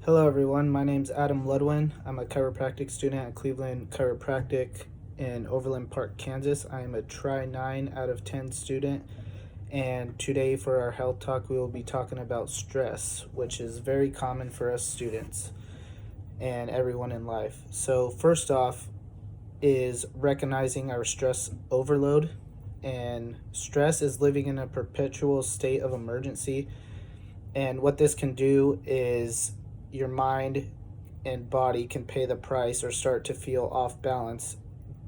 Hello, everyone. My name's Adam Ludwin. I'm a chiropractic student at Cleveland Chiropractic in Overland Park, Kansas. I am a Tri 9 out of 10 student. And today, for our health talk, we will be talking about stress, which is very common for us students and everyone in life. So, first off, is recognizing our stress overload. And stress is living in a perpetual state of emergency. And what this can do is your mind and body can pay the price or start to feel off balance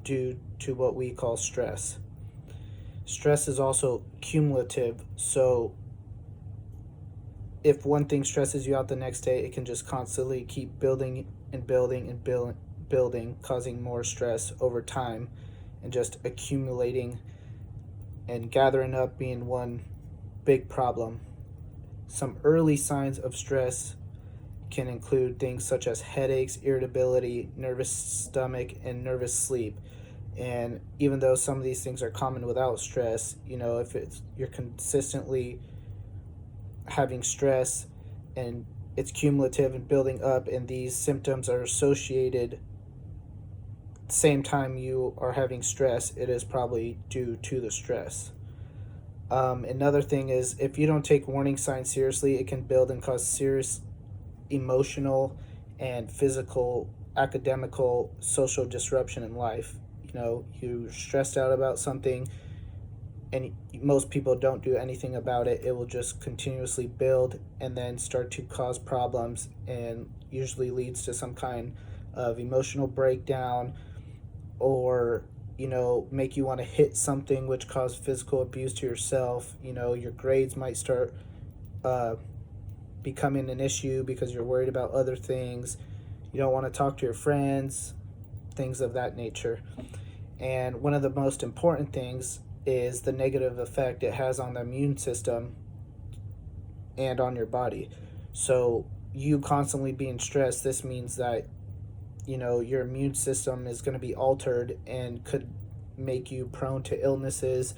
due to what we call stress. Stress is also cumulative, so if one thing stresses you out the next day, it can just constantly keep building and building and building, causing more stress over time and just accumulating and gathering up, being one big problem. Some early signs of stress can include things such as headaches, irritability, nervous stomach, and nervous sleep. And even though some of these things are common without stress, if you're consistently having stress and it's cumulative and building up, and these symptoms are associated same time you are having stress, it is probably due to the stress. Another thing is, if you don't take warning signs seriously, it can build and cause serious emotional and physical, academical, social disruption in life. You're stressed out about something and most people don't do anything about it. It will just continuously build and then start to cause problems, and usually leads to some kind of emotional breakdown, or make you want to hit something, which cause physical abuse to yourself. Your grades might start becoming an issue because you're worried about other things. You don't want to talk to your friends, things of that nature. And one of the most important things is the negative effect it has on the immune system and on your body. So you constantly being stressed, this means that your immune system is going to be altered and could make you prone to illnesses,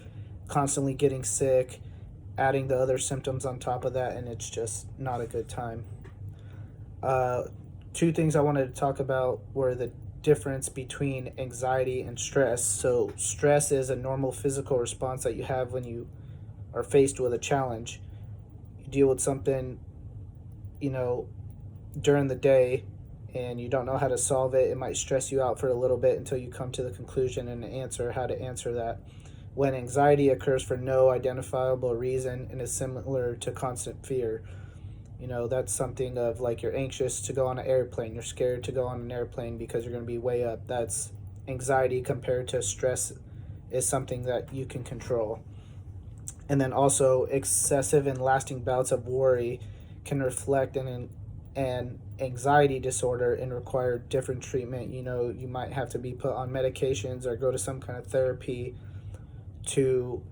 constantly getting sick, adding the other symptoms on top of that, and it's just not a good time. Two things I wanted to talk about were the difference between anxiety and stress. So stress is a normal physical response that you have when you are faced with a challenge. You deal with something, during the day, and you don't know how to solve it. It might stress you out for a little bit until you come to the conclusion and answer how to answer that. When anxiety occurs for no identifiable reason and is similar to constant fear, that's something of like you're anxious to go on an airplane, you're scared to go on an airplane because you're going to be way up. That's anxiety. Compared to stress is something that you can control. And then also, excessive and lasting bouts of worry can reflect an anxiety disorder and require different treatment. You might have to be put on medications or go to some kind of therapy to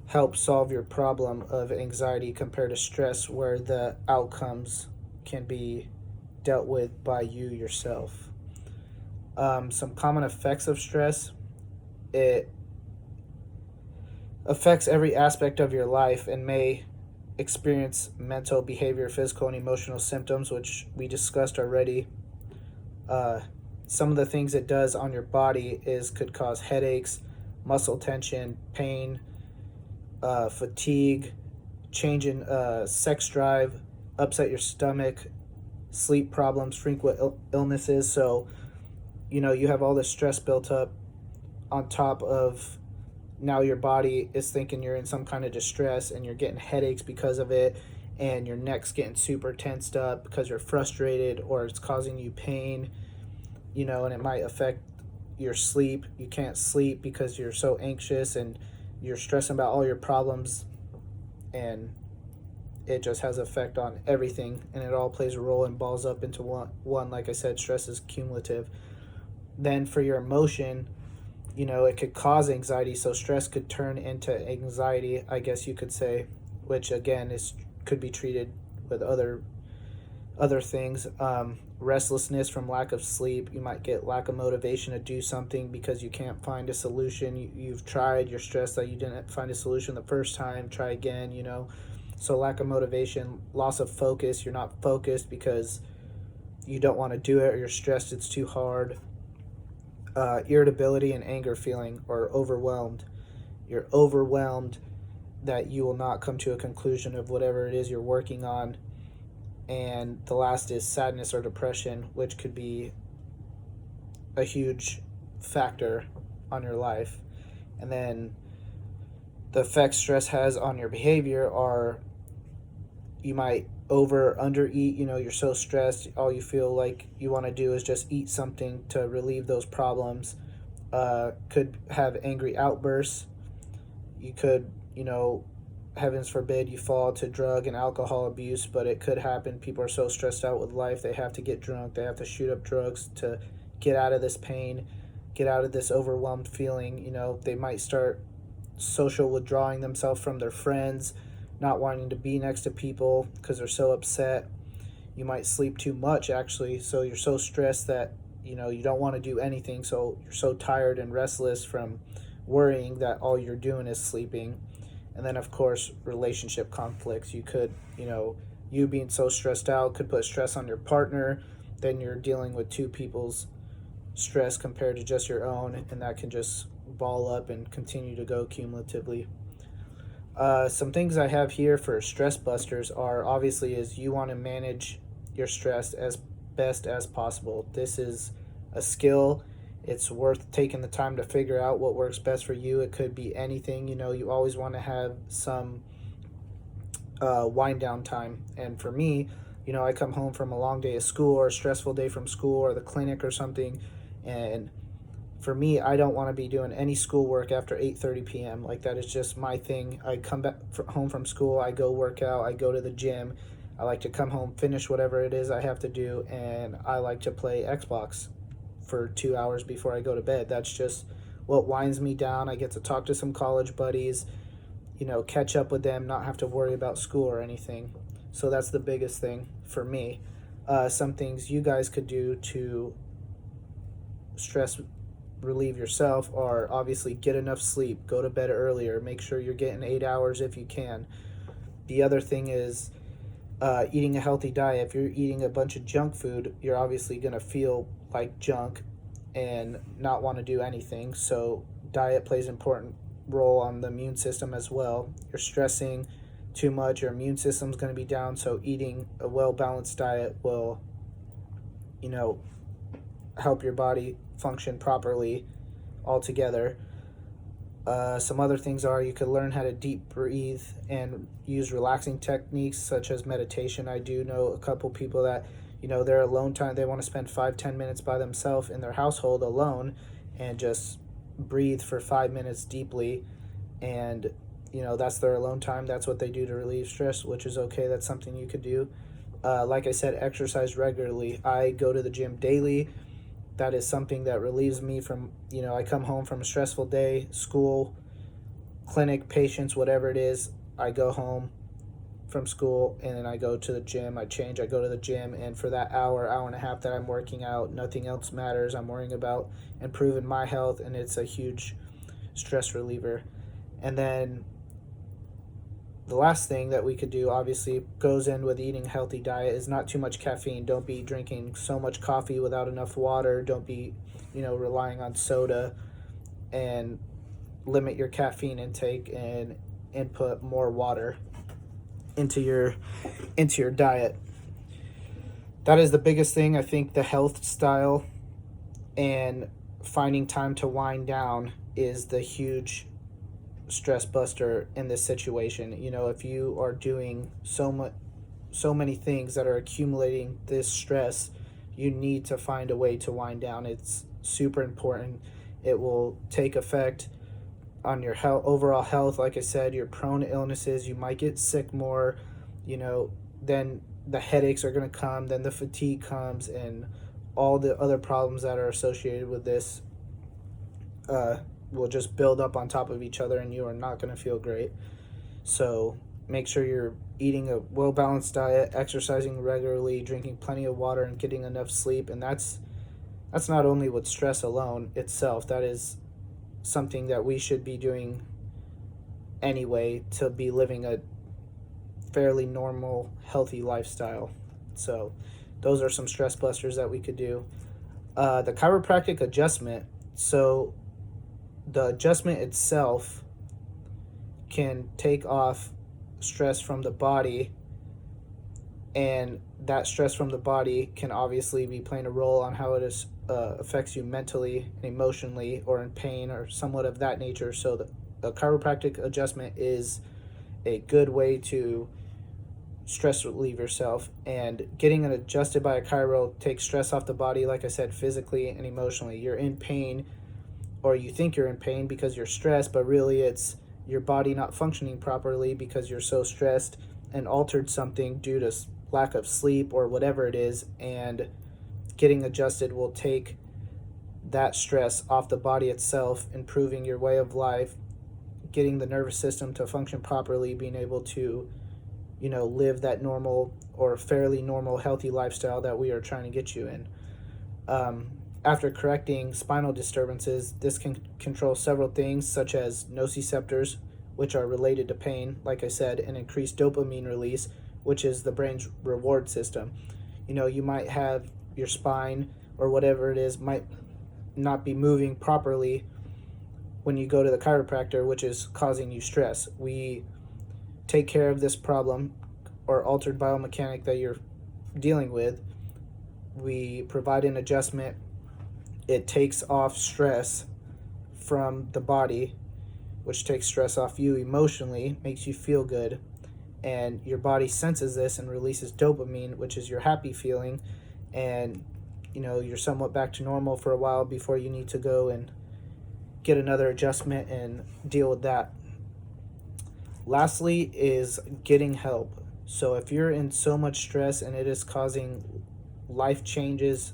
help solve your problem of anxiety, compared to stress, where the outcomes can be dealt with by you yourself. Some common effects of stress: it affects every aspect of your life and may experience mental, behavior, physical, and emotional symptoms, which we discussed already. Uh, some of the things it does on your body could cause headaches, muscle tension, pain, fatigue, change in sex drive, upset your stomach, sleep problems, frequent illnesses. So, you have all this stress built up on top of, now your body is thinking you're in some kind of distress, and you're getting headaches because of it, and your neck's getting super tensed up because you're frustrated, or it's causing you pain, and it might affect your sleep. You can't sleep because you're so anxious and you're stressing about all your problems, and it just has effect on everything, and it all plays a role and balls up into one. Like I said, stress is cumulative. Then for your emotion, it could cause anxiety. So stress could turn into anxiety, I guess you could say, which again could be treated with other things. Restlessness from lack of sleep. You might get lack of motivation to do something because you can't find a solution. You've tried, you're stressed that you didn't find a solution the first time, try again. So lack of motivation, loss of focus. You're not focused because you don't want to do it, or you're stressed, it's too hard. Irritability and anger feeling, or overwhelmed. You're overwhelmed that you will not come to a conclusion of whatever it is you're working on. And the last is sadness or depression, which could be a huge factor on your life. And then the effects stress has on your behavior are, you might under eat. You're so stressed, all you feel like you want to do is just eat something to relieve those problems. Could have angry outbursts. You could, heavens forbid, you fall to drug and alcohol abuse, but it could happen. People are so stressed out with life, they have to get drunk, they have to shoot up drugs to get out of this pain, get out of this overwhelmed feeling. They might start social withdrawing themselves from their friends, not wanting to be next to people because they're so upset. You might sleep too much, actually, so you're so stressed that you don't want to do anything, so you're so tired and restless from worrying that all you're doing is sleeping. And then, of course, relationship conflicts. You could, you being so stressed out could put stress on your partner. Then you're dealing with two people's stress compared to just your own, and that can just ball up and continue to go cumulatively. Some things I have here for stress busters are, obviously, is you want to manage your stress as best as possible. This is a skill. It's worth taking the time to figure out what works best for you. It could be anything. You always want to have some wind down time. And for me, I come home from a long day of school, or a stressful day from school or the clinic or something, and for me, I don't want to be doing any schoolwork after 8:30 p.m. Like, that is just my thing. I come back home from school, I go work out, I go to the gym. I like to come home, finish whatever it is I have to do, and I like to play Xbox for 2 hours before I go to bed. That's just what winds me down. I get to talk to some college buddies, catch up with them, not have to worry about school or anything. So that's the biggest thing for me. Some things you guys could do to stress relieve yourself are, obviously, get enough sleep, go to bed earlier, make sure you're getting 8 hours if you can. The other thing is eating a healthy diet. If you're eating a bunch of junk food, you're obviously going to feel like junk and not want to do anything. So diet plays an important role on the immune system as well. You're stressing too much, your immune system's going to be down, so eating a well-balanced diet will, help your body function properly altogether. Some other things are, you could learn how to deep breathe and use relaxing techniques such as meditation. I do know a couple people that, their alone time, they want to spend 5-10 minutes by themselves in their household alone and just breathe for 5 minutes deeply. And, that's their alone time. That's what they do to relieve stress, which is okay. That's something you could do. Like I said, exercise regularly. I go to the gym daily. That is something that relieves me from, I come home from a stressful day, school, clinic, patients, whatever it is. I go home from school and then I go to the gym. I change, I go to the gym, and for that hour and a half that I'm working out, nothing else matters. I'm worrying about improving my health, and it's a huge stress reliever. And then the last thing that we could do, obviously, goes in with eating a healthy diet, is not too much caffeine. Don't be drinking so much coffee without enough water. Don't be, relying on soda, and limit your caffeine intake and input more water into your diet. That is the biggest thing. I think the health style and finding time to wind down is the huge stress buster in this situation. If you are doing so many things that are accumulating this stress, you need to find a way to wind down. It's super important. It will take effect on your health, overall health. Like I said, you're prone to illnesses. You might get sick more. Then the headaches are going to come. Then the fatigue comes, and all the other problems that are associated with this will just build up on top of each other, and you are not going to feel great. So make sure you're eating a well-balanced diet, exercising regularly, drinking plenty of water, and getting enough sleep. And that's not only with stress alone itself. That is something that we should be doing anyway to be living a fairly normal, healthy lifestyle. So Those are some stress busters that we could do. The chiropractic adjustment. So the adjustment itself can take off stress from the body, and that stress from the body can obviously be playing a role on how it affects you mentally and emotionally, or in pain or somewhat of that nature. So the chiropractic adjustment is a good way to stress relieve yourself, and getting it adjusted by a chiro takes stress off the body, like I said, physically and emotionally. You're in pain, or you think you're in pain because you're stressed, but really it's your body not functioning properly because you're so stressed and altered something due to lack of sleep or whatever it is. And getting adjusted will take that stress off the body itself, improving your way of life, getting the nervous system to function properly, being able to, live that normal or fairly normal, healthy lifestyle that we are trying to get you in. After correcting spinal disturbances, this can control several things, such as nociceptors, which are related to pain, like I said, and increased dopamine release, which is the brain's reward system. You might have your spine or whatever it is might not be moving properly when you go to the chiropractor, which is causing you stress. We take care of this problem or altered biomechanic that you're dealing with. We provide an adjustment. It takes off stress from the body, which takes stress off you emotionally, makes you feel good, and your body senses this and releases dopamine, which is your happy feeling, and you're somewhat back to normal for a while before you need to go and get another adjustment and deal with that. Lastly is getting help. So if you're in so much stress and it is causing life changes,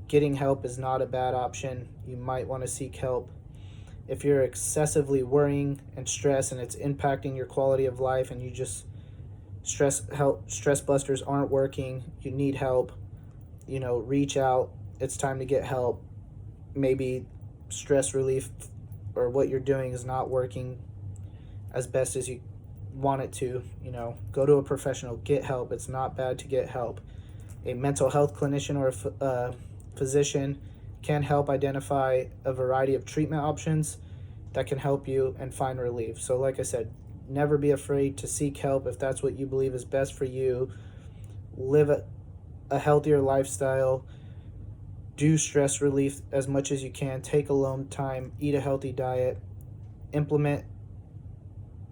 getting help is not a bad option. You might want to seek help. If you're excessively worrying and stressed and it's impacting your quality of life, and you just stress busters aren't working, you need help, reach out. It's time to get help. Maybe stress relief or what you're doing is not working as best as you want it to. Go to a professional, get help. It's not bad to get help. A mental health clinician or a physician can help identify a variety of treatment options that can help you and find relief. So like I said, never be afraid to seek help if that's what you believe is best for you. Live a healthier lifestyle. Do stress relief as much as you can. Take alone time. Eat a healthy diet. Implement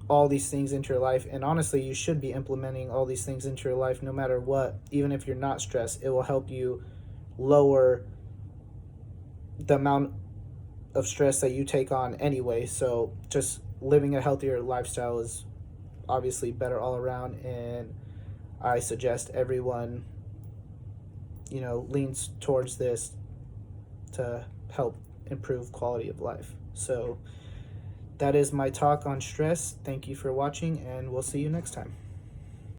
all these things into your life. And honestly, you should be implementing all these things into your life no matter what. Even if you're not stressed, it will help you lower the amount of stress that you take on anyway. So just living a healthier lifestyle is obviously better all around, and I suggest everyone leans towards this to help improve quality of life. So that is my talk on stress. Thank you for watching, and we'll see you next time.